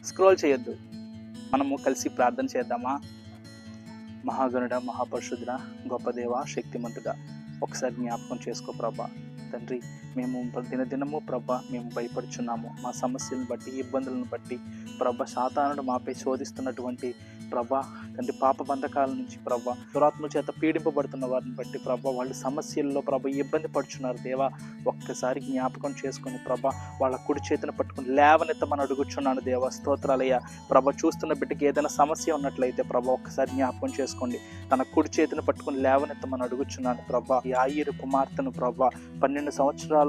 Scroll చేయొద్దు. మనము కలిసి ప్రార్థన చేద్దామా? మహాగణుడ, మహాపరిశుద్ధుడ, గొప్ప దేవ, శక్తిమంతుడా, ఒకసారి జ్ఞాపకం చేసుకో ప్రభా. తండ్రి, మేము దినదినము ప్రభా మేము భయపడుచున్నాము. మా సమస్యలను బట్టి, ఇబ్బందులను బట్టి ప్రభా, సాతానుడు మాపై శోధిస్తున్నటువంటి ప్రభా తండ్రి, పాప బంధకాల నుంచి ప్రభా, దురాత్మ చేత పీడింపబడుతున్న వారిని బట్టి ప్రభా, వాళ్ళు సమస్యల్లో ప్రభా ఇబ్బంది పడుచున్నారు దేవా. ఒక్కసారి జ్ఞాపకం చేసుకుని ప్రభా, వాళ్ళ కుడి చేతిని పట్టుకుని లేవనెత్తమని అడుగుచున్నాను దేవా. స్తోత్రాలయ్యా. ప్రభా, చూస్తున్న బిడ్డకి ఏదైనా సమస్య ఉన్నట్లయితే ప్రభా ఒక్కసారి జ్ఞాపకం చేసుకోండి. తన కుడి చేతిని పట్టుకుని లేవనెత్తమని అడుగుచున్నాను ప్రభా. యాయీరు కుమార్తెను ప్రభా, 12 సంవత్సరాల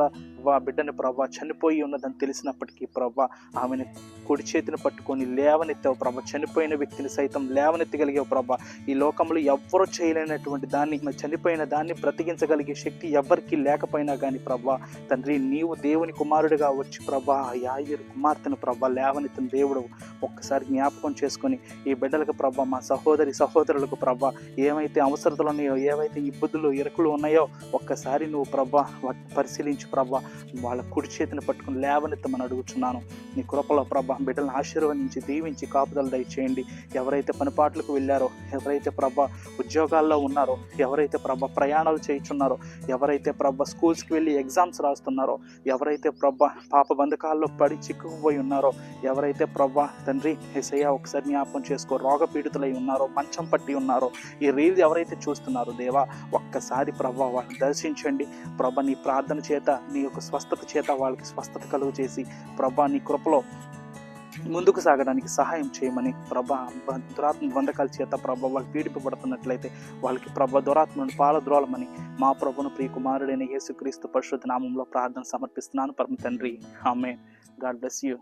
బిడ్డని ప్రభా చనిపోయి ఉన్నదని తెలిసినప్పటికీ ప్రభా, ఆమెను కుడి చేతిని పట్టుకొని లేవనెత్తావు ప్రభా. చనిపోయిన వ్యక్తిని సైతం లేవనెత్తగలిగావు ప్రభా. ఈ లోకంలో ఎవ్వరూ చేయలేనటువంటి దాన్ని, చనిపోయిన దాన్ని బ్రతికించగలిగే శక్తి ఎవ్వరికీ లేకపోయినా కానీ ప్రభా తండ్రి, నీవు దేవుని కుమారుడిగా వచ్చి ప్రభా యాయీరు కుమార్తెను ప్రభా లేవనెత్తిన దేవుడు. ఒక్కసారి జ్ఞాపకం చేసుకొని ఈ బిడ్డలకు ప్రభా, మా సహోదరులకు ప్రభా ఏమైతే అవసరతలు ఉన్నాయో, ఏవైతే ఇబ్బందులు ఇరుకులు ఉన్నాయో ఒక్కసారి నువ్వు ప్రభా పరిశీలించి ప్రభా వాళ్ళ కుడి చేతిని పట్టుకుని లేవనెత్తమని అడుగుచున్నాను. నీ కృపలో ప్రభా బిడ్డలను ఆశీర్వదించి దీవించి కాపుదల దయచేయండి. ఎవరైతే పనిపాట్లకు వెళ్ళారో, ఎవరైతే ప్రభా ఉద్యోగాల్లో ఉన్నారో, ఎవరైతే ప్రభా ప్రయాణాలు చేయుచున్నారో, ఎవరైతే ప్రభా స్కూల్స్కి వెళ్ళి ఎగ్జామ్స్ రాస్తున్నారో, ఎవరైతే ప్రభా పాప బంధకాల్లో పడి చిక్కుకుపోయి ఉన్నారో, ఎవరైతే ప్రభా తండ్రి యేసయ్యా ఒకసారి జ్ఞాపకం చేసుకో, రోగపీడితులై ఉన్నారో, మంచం పట్టి ఉన్నారో, ఈ రీల్ ఎవరైతే చూస్తున్నారో దేవా ఒక్కసారి ప్రభా వాళ్ళని దర్శించండి ప్రభా. నీ ప్రార్థన చేత, నీ యొక్క స్వస్థత చేత వాళ్ళకి స్వస్థత కలుగు చేసి ప్రభా నీ కృపలో ముందుకు సాగడానికి సహాయం చేయమని ప్రభా. దురాత్మ బంధకాల చేత ప్రభా వాళ్ళు పీడింపబడుతున్నట్లయితే వాళ్ళకి ప్రభా దురాత్మను పాలద్రోలమని మా ప్రభును ప్రియ కుమారుడైన యేసుక్రీస్తు పరిశుద్ధ నామంలో ప్రార్థన సమర్పిస్తున్నాను పరమ తండ్రి. ఆమేన్. God bless you.